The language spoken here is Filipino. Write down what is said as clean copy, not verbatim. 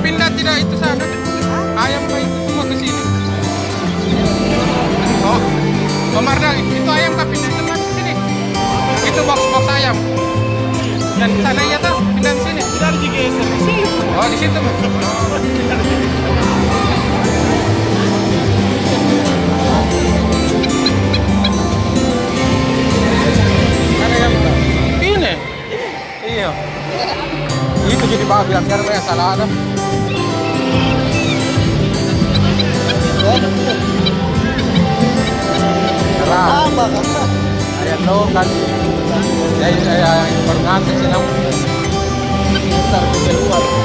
pindah tidak itu sana. Ayam kah itu semua ke sini. Oh, Om Mardang, itu ayam kah pindah tempat ke sini? Itu box ayam. Dan di sana ya tuh, pindah ke sini. Dari digeser di sini. Oh, di situ. Mana yang ini? Iya. Itu jadi bahan biar saya salah ada. Tambah kan? Ayan lo kan. Saya baru ngantuk sih nang. Ntar ke luar.